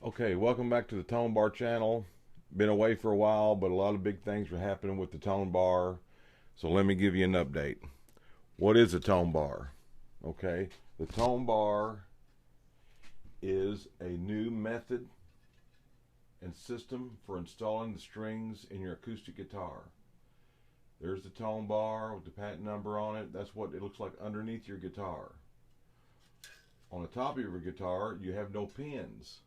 Okay, welcome back to the ToneBar channel. Been away for a while, but a lot of big things are happening with the ToneBar. So let me give you an update. What is a ToneBar? Okay, the ToneBar is a new method and system for installing the strings in your acoustic guitar. There's the ToneBar with the patent number on it. That's what it looks like underneath your guitar. On the top of your guitar, you have no pins,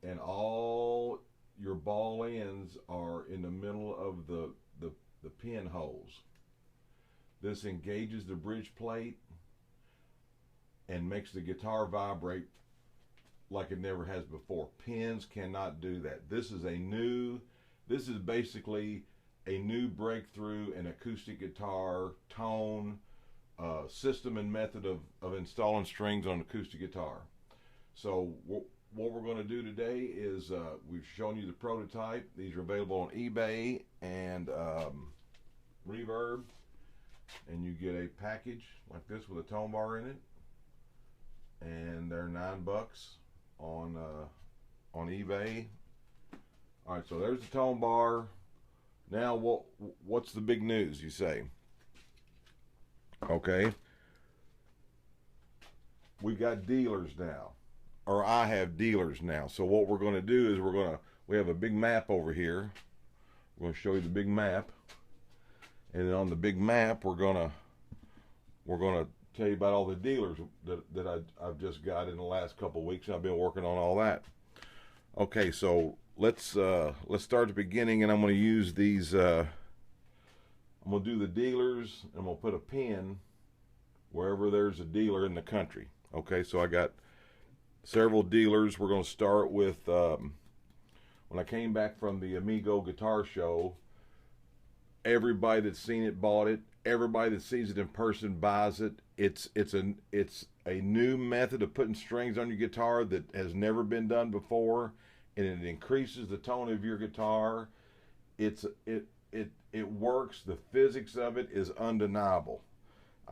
and all your ball ends are in the middle of the pin holes. This engages the bridge plate and makes the guitar vibrate like it never has before. Pins cannot do that. This is basically a new breakthrough in acoustic guitar tone system and method of installing strings on acoustic guitar. So what we're going to do today is we've shown you the prototype. These are available on eBay and Reverb, and you get a package like this with a ToneBar in it, and they're $9 on eBay. All right, so there's the ToneBar. Now what's the big news, you say? Okay, we've got dealers now, or I have dealers now. So what we're going to do is we have a big map over here. We're going to show you the big map, and then on the big map we're going to tell you about all the dealers that I've just got in the last couple of weeks. I've been working on all that. Okay, so let's start at the beginning, and I'm going to use these. I'm going to do the dealers, and we'll put a pin wherever there's a dealer in the country. Okay, so I got several dealers. We're going to start with when I came back from the Amigo guitar show, everybody that's seen it bought it. Everybody that sees it in person buys it. It's a new method of putting strings on your guitar that has never been done before, and it increases the tone of your guitar. It works. The physics of it is undeniable.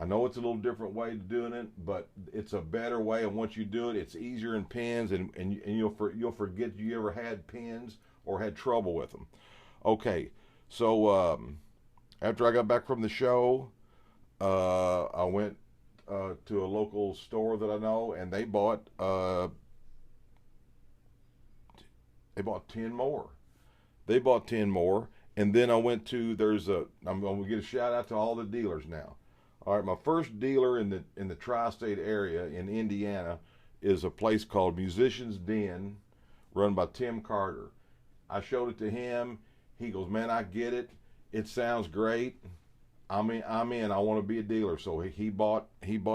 I know it's a little different way of doing it, but it's a better way. And once you do it, it's easier in pins, and you'll forget you ever had pins or had trouble with them. Okay, so after I got back from the show, I went to a local store that I know, and they bought 10 more. They bought 10 more. And then I went to, I'm going to get a shout out to all the dealers now. All right, my first dealer in the tri-state area in Indiana is a place called Musician's Den, run by Tim Carter. I showed it to him. He goes, "Man, I get it. It sounds great. I'm in. I want to be a dealer." So he bought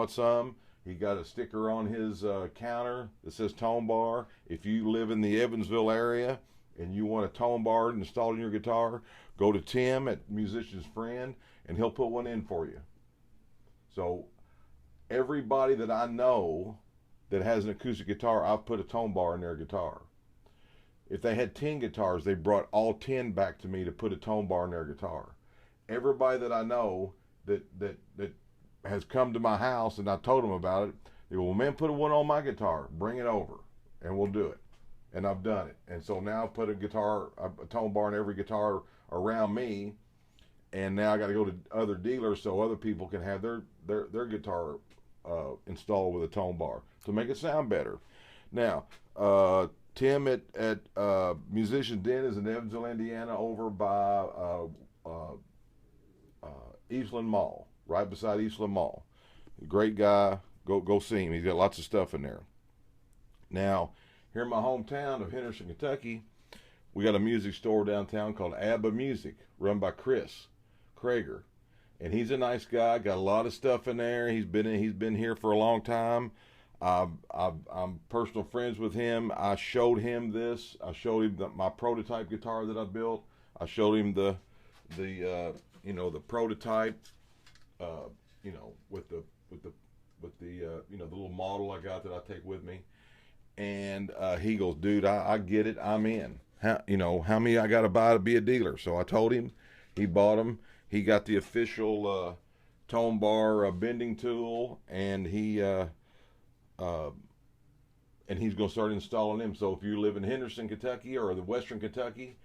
some. He got a sticker on his counter that says ToneBar. If you live in the Evansville area and you want a ToneBar installed in your guitar, go to Tim at Musician's Friend, and he'll put one in for you. So everybody that I know that has an acoustic guitar, I've put a ToneBar in their guitar. If they had 10 guitars, they brought all 10 back to me to put a ToneBar in their guitar. Everybody that I know that has come to my house and I told them about it, they go, "Well, man, put one on my guitar. Bring it over, and we'll do it." And I've done it. And so now I've put a ToneBar in every guitar around me, and now I got to go to other dealers so other people can have their guitar installed with a ToneBar to make it sound better. Now, Tim at Musician Den is in Evansville, Indiana, over by Eastland Mall, right beside Eastland Mall. Great guy. Go see him. He's got lots of stuff in there. Now, here in my hometown of Henderson, Kentucky, we got a music store downtown called ABBA Music, run by Chris Krager, and he's a nice guy. Got a lot of stuff in there. He's been here for a long time. I'm personal friends with him. I showed him this. I showed him my prototype guitar that I built. I showed him the prototype, with the little model I got that I take with me. And he goes, "Dude, I get it. I'm in. How many I got to buy to be a dealer?" So I told him. He bought them. He got the official ToneBar bending tool, and he and he's going to start installing them. So if you live in Henderson, Kentucky, or the Western Kentucky,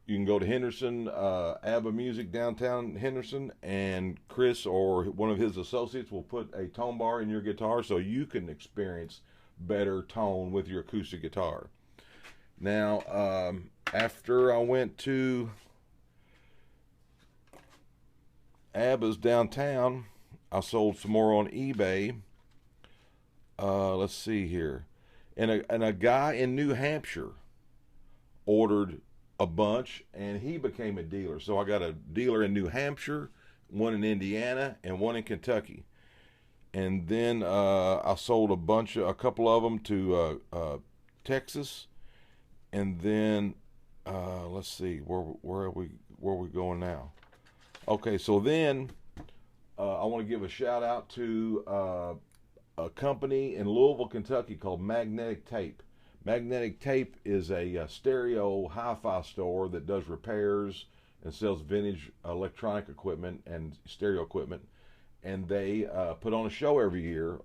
you can go to Henderson, ABBA Music downtown Henderson, and Chris or one of his associates will put a tone bar in your guitar so you can experience better tone with your acoustic guitar. Now, after I went to ABBA's downtown, I sold some more on eBay. Let's see here. And a guy in New Hampshire ordered a bunch, and he became a dealer. So I got a dealer in New Hampshire, one in Indiana, and one in Kentucky. And then I sold a couple of them to Texas. And then let's see, where are we going now? Okay, so then I want to give a shout out to a company in Louisville, Kentucky called Magnetic Tape. Magnetic Tape is a stereo hi-fi store that does repairs and sells vintage electronic equipment and stereo equipment. And they put on a show every year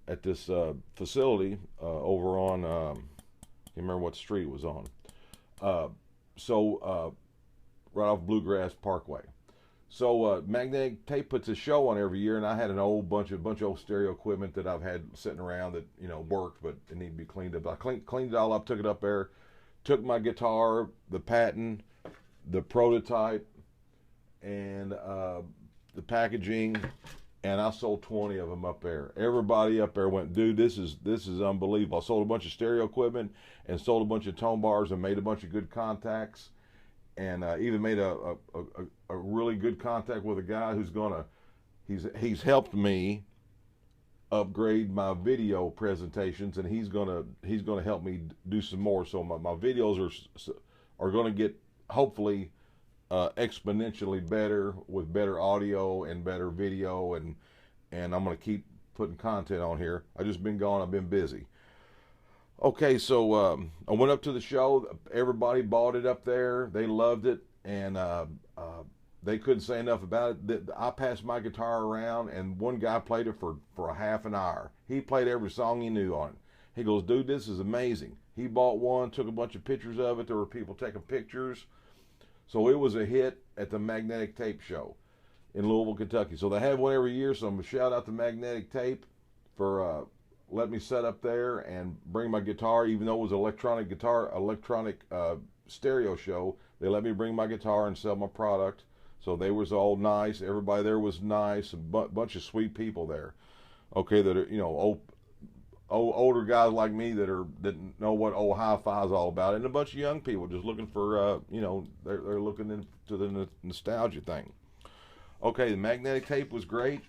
at this facility over on, I can't remember what street it was on. Right off Bluegrass Parkway. So Magnetic Tape puts a show on every year, and I had a bunch of old stereo equipment that I've had sitting around that worked, but it needed to be cleaned up. I cleaned it all up, took it up there, took my guitar, the patent, the prototype, and the packaging, and I sold 20 of them up there. Everybody up there went, dude, this is unbelievable. I sold a bunch of stereo equipment and sold a bunch of tone bars and made a bunch of good contacts. And even made a really good contact with a guy he's helped me upgrade my video presentations, and he's gonna help me do some more. So my videos are gonna get hopefully exponentially better with better audio and better video, and I'm gonna keep putting content on here. I've just been gone. I've been busy. Okay, so I went up to the show. Everybody bought it up there. They loved it, and they couldn't say enough about it. I passed my guitar around, and one guy played it for a half an hour. He played every song he knew on it. He goes, dude, this is amazing. He bought one, took a bunch of pictures of it. There were people taking pictures. So it was a hit at the Magnetic Tape show in Louisville, Kentucky. So they have one every year, so I'm going to shout out to Magnetic Tape for let me set up there and bring my guitar. Even though it was an electronic stereo show, they let me bring my guitar and sell my product. So they was all nice. Everybody there was nice. A bunch of sweet people there. Okay, that are older guys like me that know what old hi-fi is all about, and a bunch of young people just looking for they're looking into the nostalgia thing. Okay, the Magnetic Tape was great.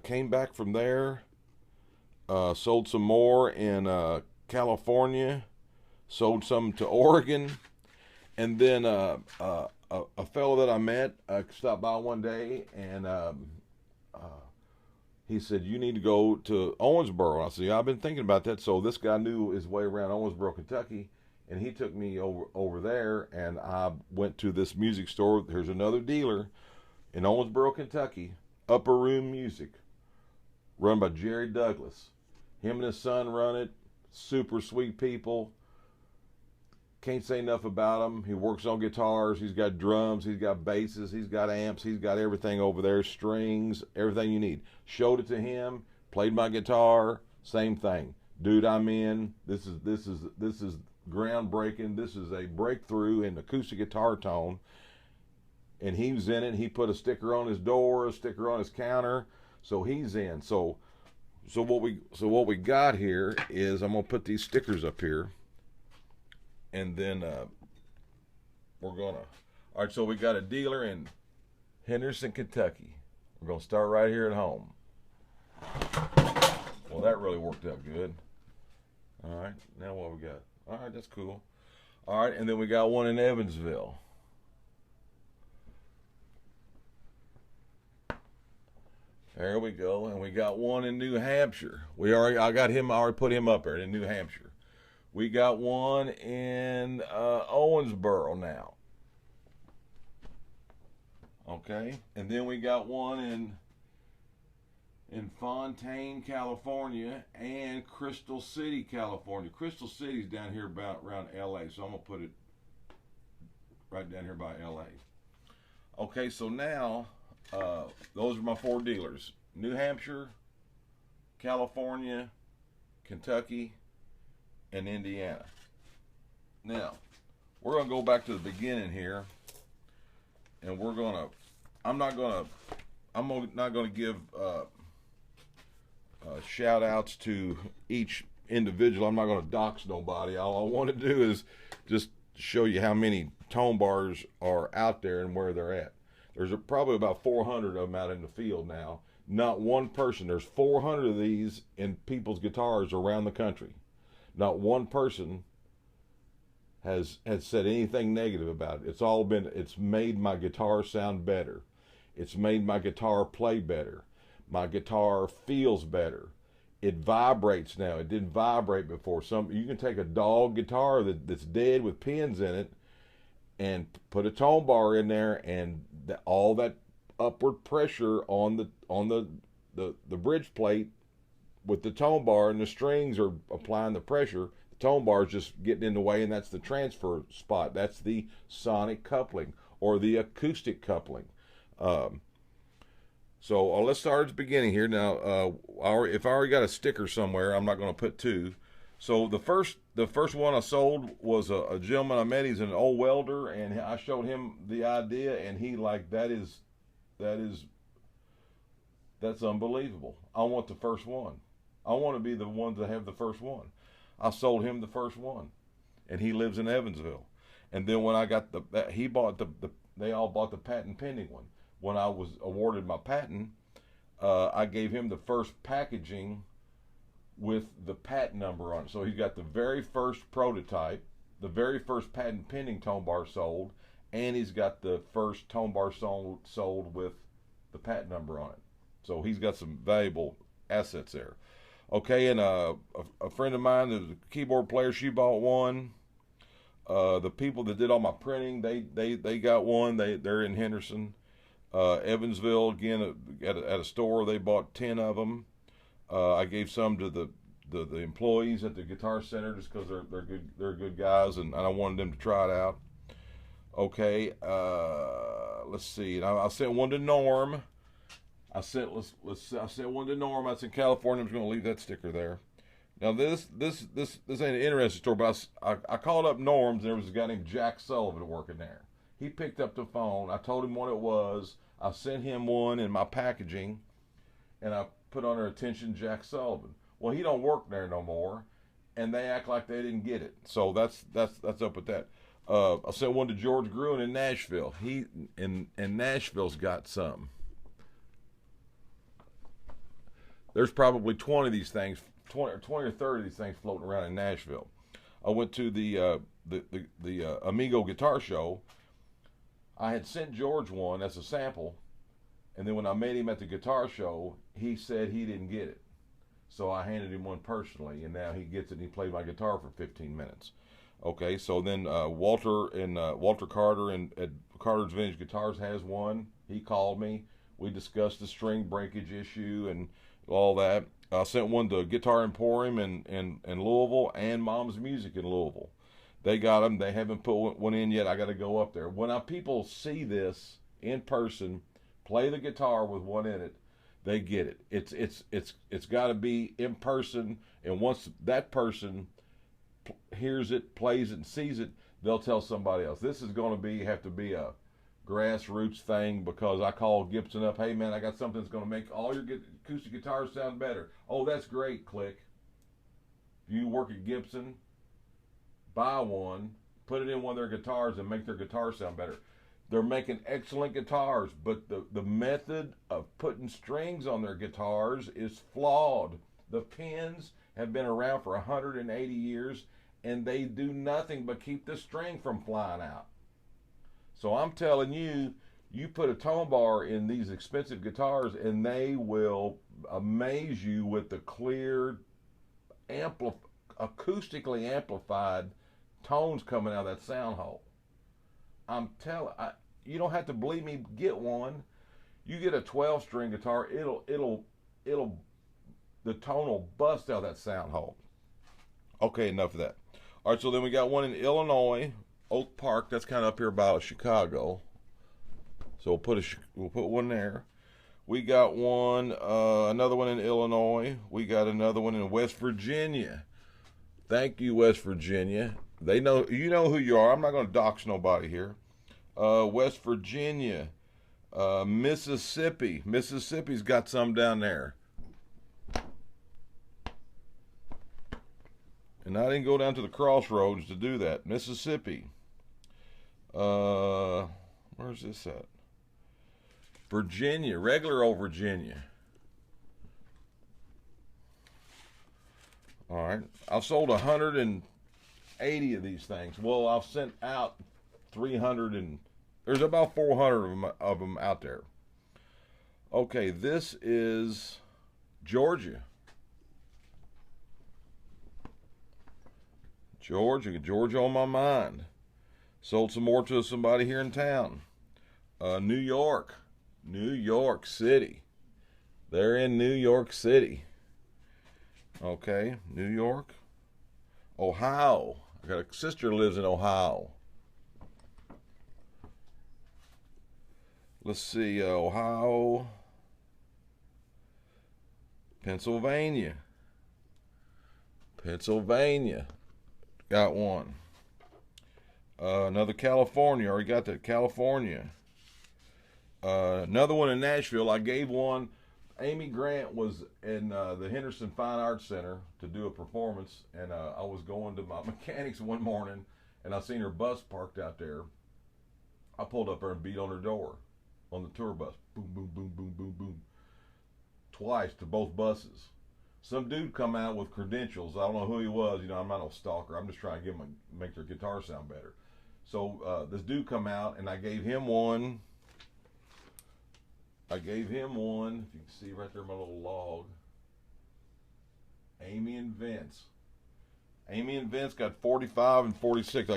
Came back from there. Sold some more in California, sold some to Oregon, and then a fellow that I met stopped by one day, and he said, you need to go to Owensboro. I said, yeah, I've been thinking about that. So this guy knew his way around Owensboro, Kentucky, and he took me over there, and I went to this music store. There's another dealer in Owensboro, Kentucky, Upper Room Music, run by Jerry Douglas. Him and his son run it. Super sweet people. Can't say enough about him. He works on guitars. He's got drums. He's got basses. He's got amps. He's got everything over there. Strings. Everything you need. Showed it to him. Played my guitar. Same thing. Dude, I'm in. This is groundbreaking. This is a breakthrough in acoustic guitar tone. And he was in it. He put a sticker on his door, a sticker on his counter. So he's in. So what we got here is, I'm gonna put these stickers up here, and then all right, so we got a dealer in Henderson, Kentucky. We're gonna start right here at home. Well, that really worked out good. All right, now what we got? All right, that's cool. All right, and then we got one in Evansville. There we go, and we got one in New Hampshire. I already put him up there in New Hampshire. We got one in Owensboro now. Okay, and then we got one in Fontaine, California, and Crystal City, California. Crystal City's down here about around LA, so I'm gonna put it right down here by LA. Okay, so now those are my 4 dealers: New Hampshire, California, Kentucky, and Indiana. Now we're gonna go back to the beginning here, and I'm not gonna give shout outs to each individual. I'm not going to dox nobody. All I want to do is just show you how many ToneBars are out there and where they're at. There's probably about 400 of them out in the field now. Not one person. There's 400 of these in people's guitars around the country. Not one person has said anything negative about it. It's made my guitar sound better. It's made my guitar play better. My guitar feels better. It vibrates now. It didn't vibrate before. You can take a dog guitar that's dead with pins in it and put a ToneBar in there, and all that upward pressure on the bridge plate with the ToneBar, and the strings are applying the pressure. The ToneBar is just getting in the way, and that's the transfer spot. That's the sonic coupling or the acoustic coupling. So let's start at the beginning here. Now, if I already got a sticker somewhere, I'm not going to put 2. So the first one I sold was a gentleman I met. He's an old welder, and I showed him the idea, and he like, that's unbelievable. I want the first one. I want to be the one to have the first one. I sold him the first one, and he lives in Evansville. And then when I got they all bought the patent pending one. When I was awarded my patent, I gave him the first packaging with the patent number on it. So he got the very first prototype, the very first patent pending ToneBar sold, and he's got the first ToneBar sold with the patent number on it. So he's got some valuable assets there. Okay, and a friend of mine, the keyboard player, she bought one. The people that did all my printing, they got one. They're in Henderson. Evansville, again, at a store, they bought 10 of them. I gave some to the employees at the Guitar Center just because they're good guys, and I wanted them to try it out. Okay, let's see. I sent one to Norm. I sent one to Norm. That's in California. I'm just going to leave that sticker there. Now this ain't an interesting story, but I called up Norm's, and there was a guy named Jack Sullivan working there. He picked up the phone. I told him what it was. I sent him one in my packaging, and I put on their attention Jack Sullivan. Well, he don't work there no more, and they act like they didn't get it. So that's up with that. I sent one to George Gruen in Nashville. He in Nashville's got some. There's probably 20 of these things, 20 or 30 of these things floating around in Nashville. I went to the Amigo Guitar Show. I had sent George one as a sample, and then when I met him at the guitar show, he said he didn't get it. So I handed him one personally, and now he gets it, and he played my guitar for 15 minutes. Okay, so then Walter Carter at Carter's Vintage Guitars has one. He called me. We discussed the string breakage issue and all that. I sent one to Guitar Emporium in Louisville and Mom's Music in Louisville. They got them. They haven't put one in yet. I got to go up there. When people see this in person, play the guitar with one in it, they get it. It's got to be in person, and once that person hears it, plays it, and sees it, they'll tell somebody else. This is going to have to be a Grassroots thing, because I called Gibson up. Hey man, I got something that's going to make all your acoustic guitars sound better. Oh, that's great. Click. If you work at Gibson, buy one, put it in one of their guitars, and make their guitar sound better. They're making excellent guitars, but the method of putting strings on their guitars is flawed. The pins have been around for 180 years, and they do nothing but keep the string from flying out. So I'm telling you, you put a ToneBar in these expensive guitars, and they will amaze you with the clear, acoustically amplified tones coming out of that sound hole. I'm telling you, don't have to believe me. Get one. You get a 12-string guitar, it'll the tone will bust out of that sound hole. Okay, enough of that. All right, so then we got one in Illinois, Oak Park. That's kind of up here by Chicago. So we'll put one there. We got one, another one in Illinois. We got another one in West Virginia. Thank you, West Virginia. They know, you know who you are. I'm not going to dox nobody here. West Virginia, Mississippi. Mississippi's got some down there. And I didn't go down to the crossroads to do that. Mississippi. Where's this at? Virginia, regular old Virginia. All right. I've sold 180 of these things. Well, I've sent out 300 and there's about 400 of them out there. Okay, this is Georgia. Georgia on my mind. Sold some more to somebody here in town. New York City. They're in New York City. Okay, New York. Ohio. I got a sister who lives in Ohio. Let's see, Ohio. Pennsylvania. Got one. Another California. Already got that. California. Another one in Nashville. I gave one. Amy Grant was in the Henderson Fine Arts Center to do a performance, and I was going to my mechanics one morning, and I seen her bus parked out there. I pulled up there and beat on her door on the tour bus. Boom, boom, boom, boom, boom, boom. Twice to both buses. Some dude come out with credentials. I don't know who he was. You know, I'm not no stalker. I'm just trying to make their guitar sound better. So this dude come out, and I gave him one. If you can see right there, my little log. Amy and Vince. Amy and Vince got 45 and 46. I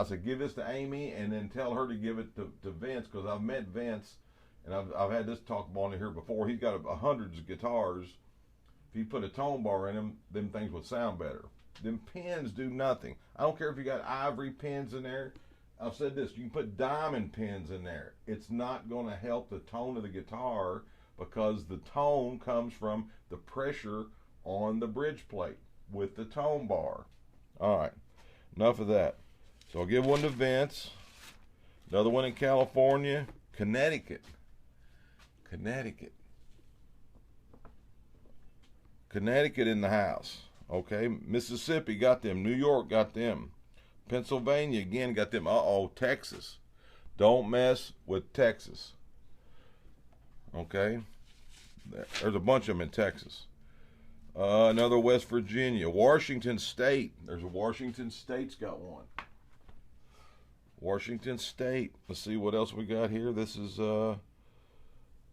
said, give this to Amy, and then tell her to give it to Vince, because I've met Vince, and I've had this talk on here before. He's got hundreds of guitars. If you put a ToneBar in them things would sound better. Them pins do nothing. I don't care if you got ivory pins in there. I've said this, you can put diamond pins in there. It's not going to help the tone of the guitar, because the tone comes from the pressure on the bridge plate with the ToneBar. All right, enough of that. So I'll give one to Vince. Another one in California. Connecticut in the house. Okay, Mississippi got them. New York got them. Pennsylvania again got them. Texas. Don't mess with Texas. Okay, there's a bunch of them in Texas. Another West Virginia. Washington State. There's a Washington State's got one. Washington State. Let's see what else we got here. This is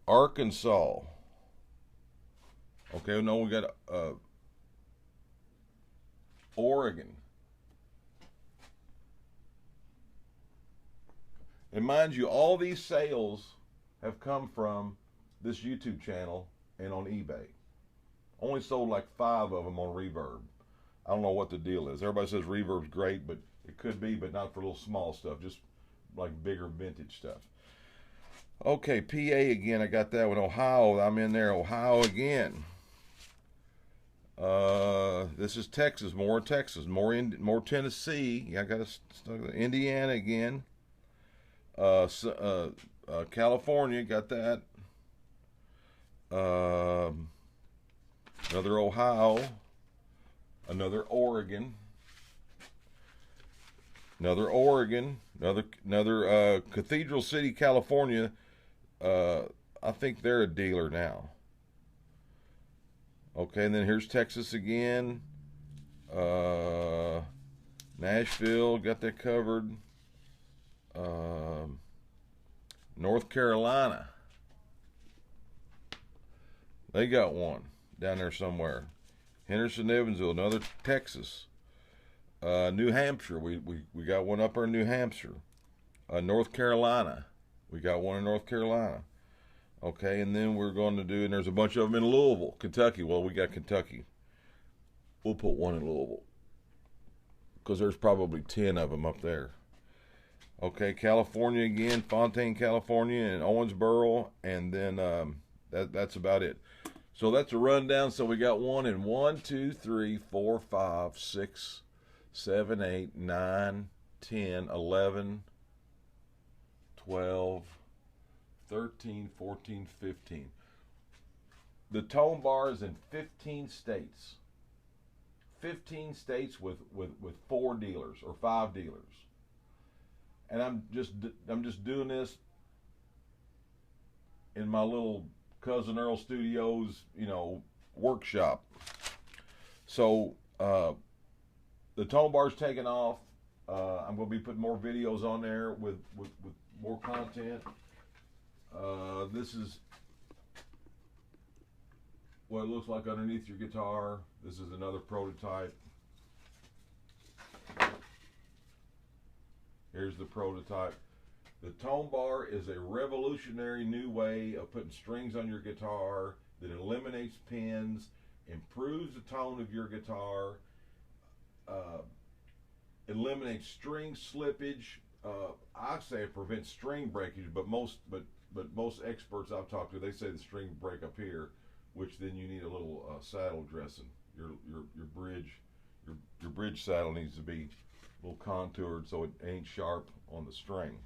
Arkansas. Okay, no, we got Oregon. And mind you, all these sales have come from this YouTube channel and on eBay. Only sold like 5 of them on Reverb. I don't know what the deal is. Everybody says Reverb's great, but it could be, but not for little small stuff, just like bigger vintage stuff. Okay, PA again, I got that one. Ohio, I'm in there. Ohio again. This is Texas, more Tennessee. I got Indiana again. California, got that. Another Ohio. Another Oregon. Another Cathedral City, California. I think they're a dealer now. Okay, and then here's Texas again. Nashville, got that covered. North Carolina. They got one down there somewhere. Henderson, Evansville, another Texas. New Hampshire, we got one up there in New Hampshire. North Carolina, we got one in North Carolina. Okay, and then we're going to do, and there's a bunch of them in Louisville, Kentucky. Well, we got Kentucky. We'll put one in Louisville because there's probably 10 of them up there. Okay, California again, Fontaine, California, and Owensboro, and then that's about it. So that's a rundown. So we got one in 1, 2, 3, 4, 5, 6, 7, 8, 9, 10, 11, 12, 13, 14, 15. The ToneBar is in 15 states. 15 states with 4 dealers or 5 dealers. And I'm just doing this in my little Cousin Earl Studios, workshop. So the ToneBar's taking off. I'm going to be putting more videos on there with more content. This is what it looks like underneath your guitar. This is another prototype. Here's the prototype. The ToneBar is a revolutionary new way of putting strings on your guitar that eliminates pins, improves the tone of your guitar, eliminates string slippage. I say it prevents string breakage, but most experts I've talked to, they say the string break up here, which then you need a little saddle dressing. Your bridge saddle needs to be a little contoured so it ain't sharp on the string.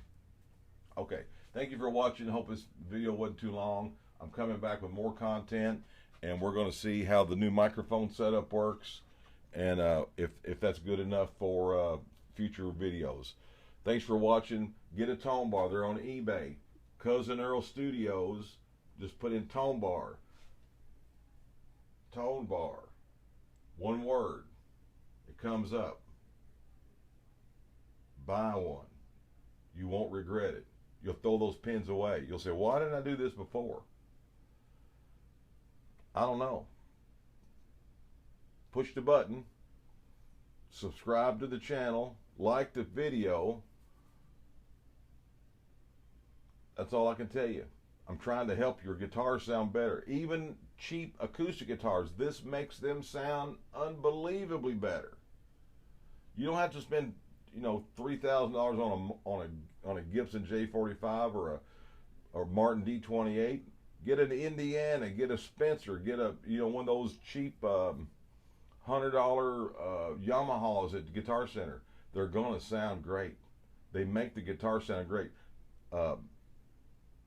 Okay, thank you for watching. Hope this video wasn't too long. I'm coming back with more content, and we're going to see how the new microphone setup works, and if that's good enough for future videos. Thanks for watching. Get a ToneBar. They're on eBay. Cousin Earl Studios. Just put in ToneBar. ToneBar. One word. It comes up. Buy one. You won't regret it. You'll throw those pins away. You'll say, why didn't I do this before? I don't know. Push the button. Subscribe to the channel. Like the video. That's all I can tell you. I'm trying to help your guitar sound better. Even cheap acoustic guitars, this makes them sound unbelievably better. You don't have to spend, $3,000 on a Gibson J45 or Martin D28. Get an Indiana, get a Spencer, get a one of those cheap $100 Yamahas at the Guitar Center. They're gonna sound great. They make the guitar sound great.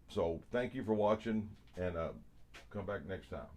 So thank you for watching, and come back next time.